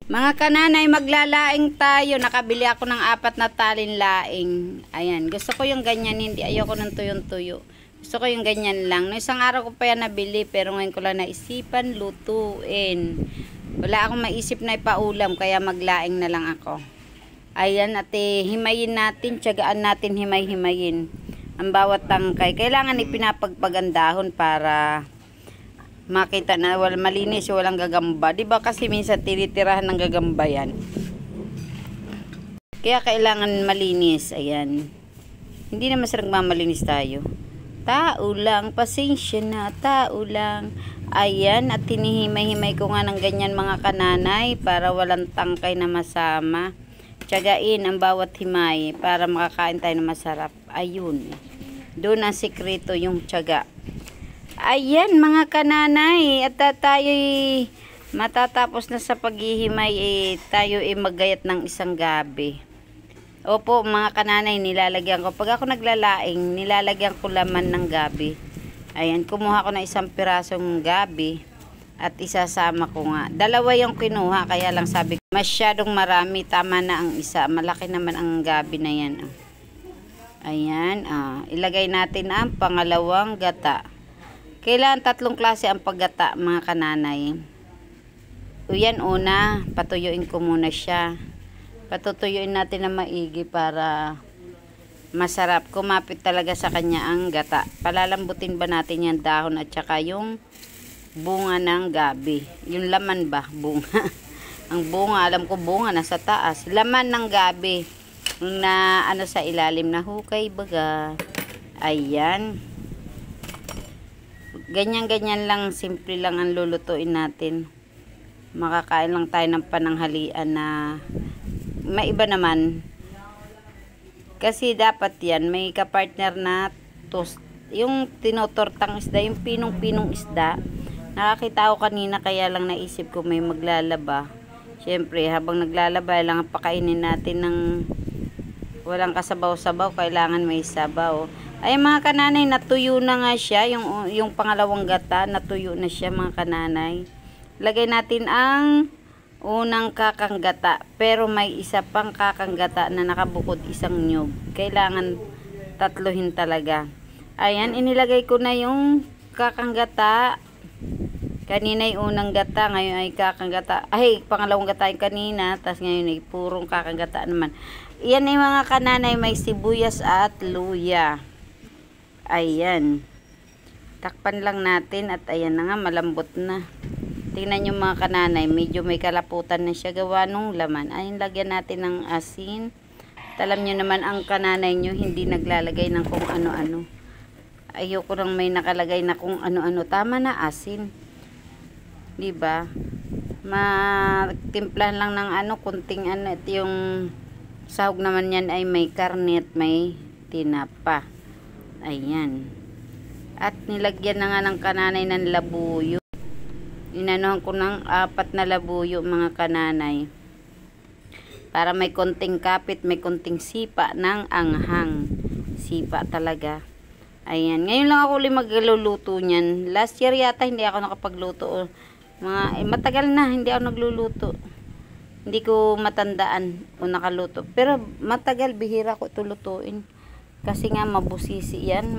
Mga kananay, maglalaing tayo. Nakabili ako ng 4 na talin laing. Ayan, gusto ko yung ganyan, hindi ayoko ng tuyong-tuyo. Gusto ko yung ganyan lang. No, isang araw ko pa yan nabili, pero ngayon ko lang naisipan lutuin. Wala akong maisip na ipaulam, kaya maglaing na lang ako. Ayan, ate, himayin natin, tiyagaan natin himay-himayin ang bawat tangkay. Kailangan ipinapagpagandahon para makita na malinis, walang gagamba. Diba kasi minsan tinitirahan ng gagamba yan. Kaya kailangan malinis. Ayan. Hindi naman sa nagmamalinis tayo. Tao lang, pasensya na, tao lang. Ayan, at tinihimay-himay ko nga ng ganyan mga kananay para walang tangkay na masama. Tiyagain ang bawat himay para makakain tayo na masarap. Ayun. Doon ang sikreto, yung tiyaga. Ayan mga kananay, at tayo'y matatapos na sa paghihimay, tayo maggayat ng isang gabi. Opo mga kananay, nilalagyan ko. Pag ako naglalaing, nilalagyan ko laman ng gabi. Ayan, kumuha ko na isang pirasong gabi at isasama ko nga. 2 yung kinuha, kaya lang sabi ko, masyadong marami, tama na ang isa. Malaki naman ang gabi na yan. Ayan, ilagay natin ang pangalawang gata. Kailangan 3 klase ang paggata mga kananay. Yan una, patuyuin ko muna siya. Patutuyuin natin na maigi para masarap. Kumapit talaga sa kanya ang gata. Palalambutin ba natin yung dahon at saka yung bunga ng gabi. Yung laman ba? Bunga. Ang bunga, alam ko bunga nasa taas. Laman ng gabi na ano sa ilalim na hukay baga. Ayan. Ganyan-ganyan lang, simple lang ang lulutuin natin. Makakain lang tayo ng pananghalian na may iba naman. Kasi dapat yan, may kapartner na toast. Yung tinotortang isda, yung pinong-pinong isda. Nakakita ko kanina, kaya lang naisip ko may maglalaba. Siyempre, habang naglalaba, lang pakainin natin ng walang kasabaw-sabaw, kailangan may sabaw. Ay mga kananay, natuyo na nga siya. Yung pangalawang gata, natuyo na siya mga kananay. Lagay natin ang unang kakanggata. Pero may isa pang kakanggata na nakabukod isang nyug. Kailangan tatluhin talaga. Ayan, inilagay ko na yung kakanggata. Kanina yung unang gata, ngayon ay kakanggata. Ay, pangalawang gata yung kanina, tapos ngayon ay purong kakanggata naman. Yan ay mga kananay, may sibuyas at luya. Ayan. Takpan lang natin at ayan na nga, malambot na. Tingnan nyo mga kananay, medyo may kalaputan na siya gawa nung laman. Ayun, lagyan natin ng asin. At alam nyo naman ang kananay nyo, hindi naglalagay ng kung ano-ano. Ayoko nang may nakalagay na kung ano-ano. Tama na asin. Diba? Matimplahan lang ng ano, kunting ano. At yung sahog naman yan ay may karne at may tinapa. Ayan. At nilagyan na nga ng kananay ng labuyo. Inanuhan ko ng 4 na labuyo mga kananay. Para may konting kapit, may konting sipa ng anghang. Sipa talaga. Ayan. Ngayon lang ako ulit magluluto niyan. Last year yata hindi ako nakapagluto. Matagal na hindi ako nagluluto. Hindi ko matandaan o nakaluto. Pero matagal, bihira ko ito lutuin. Kasi nga mabusisi yan.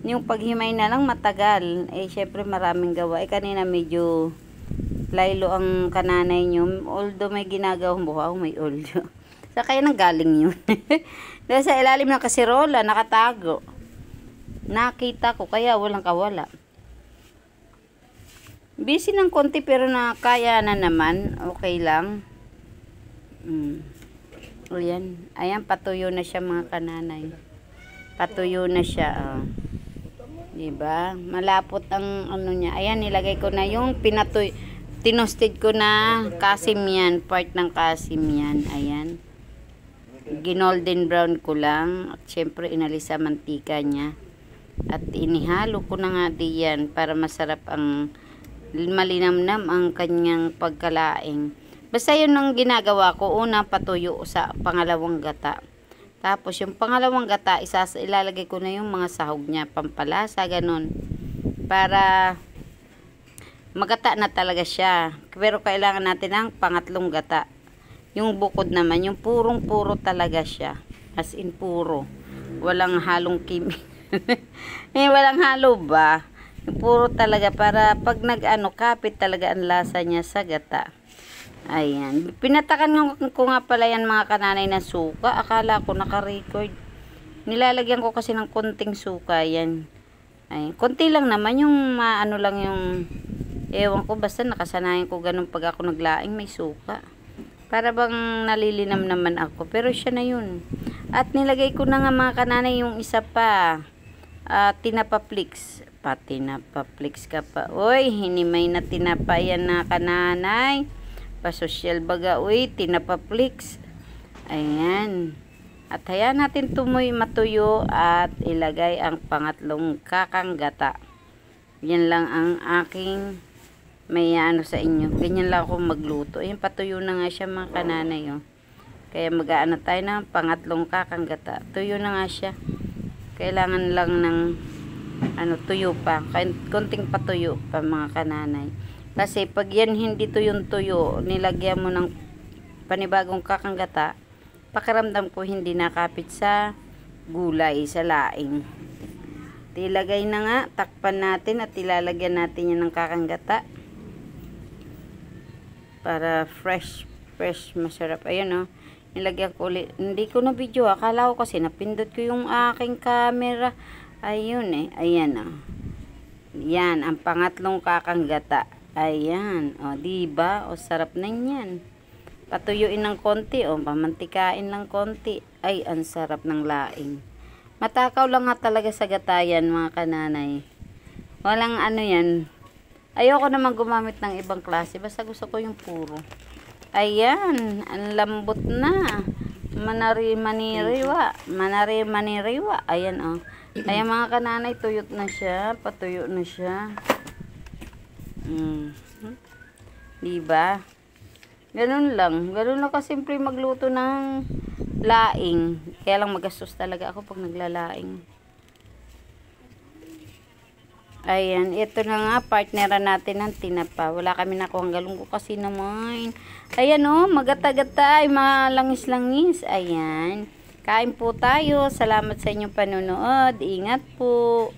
Yung paghimay na lang matagal. Syempre maraming gawa. Kanina medyo laylo ang kananay nyo. Although may ginagawang buhaw, may olyo. Sa kaya nang galing yun. Dahil sa ilalim ng kasirola, nakatago. Nakita ko, kaya walang kawala. Busy ng konti pero kaya na naman. Okay lang. Ayan. Ayan, patuyo na siya mga kananay. Patuyo na siya. Diba? Malapot ang ano niya. Ayan, nilagay ko na yung tinosted ko na kasim yan. Part ng kasim yan. Ayan. Ginolden brown ko lang. At syempre, inalis sa mantika niya. At inihalo ko na nga diyan para masarap ang malinamnam ang kanyang pagkalaing. Basta yun ang ginagawa ko. Una, patuyo sa pangalawang gata. Tapos yung pangalawang gata, ilalagay ko na yung mga sahog niya, pampalasa, ganun. Para magata na talaga siya. Pero kailangan natin ng pangatlong gata. Yung bukod naman, yung purong-puro talaga siya. As in puro. Walang halong kimik. Walang halo ba? Yung puro talaga para pag kapit talaga ang lasa niya sa gata. Ayan. Pinatakan ko nga pala yan mga kananay na suka. Akala ko naka-record. Nilalagyan ko kasi ng konting suka yan. Ay, konti lang naman yung lang yung ewan ko, basta nakasanayan ko ganun pag ako naglaing may suka. Para bang nalilinam naman ako. Pero siya na yun. At nilagay ko na nga mga kananay yung isa pa. Tinapa-flix. Tinapa-flix ka pa. Uy, hinimay na tinapa yan na kananay. Pasosyal baga. Uy, tinapa-flix. Ayan. At hayaan natin matuyo at ilagay ang pangatlong kakang gata. Yan lang ang aking may sa inyo. Ganyan lang ako magluto. Ayan, patuyo na nga siya mga kananay. Oh. Kaya mag-aano tayo ng pangatlong kakang gata. Tuyo na nga siya. Kailangan lang ng tuyo pa. Konting patuyo pa mga kananay. Kasi pag yan hindi tuyong-tuyo, nilagyan mo ng panibagong kakang gata, pakiramdam ko hindi nakapit sa gulay, sa laing. Tilagay na nga, takpan natin at ilalagyan natin yan ng kakang gata. Para fresh, masarap. Ayun, oh. Nilagyan ko ulit. Hindi ko na video. Akala ko kasi napindot ko yung aking camera. Ayun Ayan, oh. Yan, ang pangatlong kakang gata. Ayan, oh, diba? O, sarap na yan. Patuyuin ng konti, o, pamantikain lang konti. Ay, ang sarap ng laing. Matakaw lang nga talaga sa gatayan, mga kananay. Walang yan. Ayoko naman gumamit ng ibang klase. Basta gusto ko yung puro. Ayan. Ang lambot na. Maniriwa. Ayan, oh. Ayan, mga kananay. Tuyot na siya. Patuyo na siya. Diba? Ganun lang. Ganun lang kasimple magluto ng laing. Kaya lang magastos talaga ako pag naglalaing. Ayan, ito na nga, partneran natin ng tinapa. Wala kami nakuha ang galunggo kasi naman. Ayan, oh, magata-gata, ay malangis-langis. Ayan, kain po tayo. Salamat sa inyong panonood. Ingat po.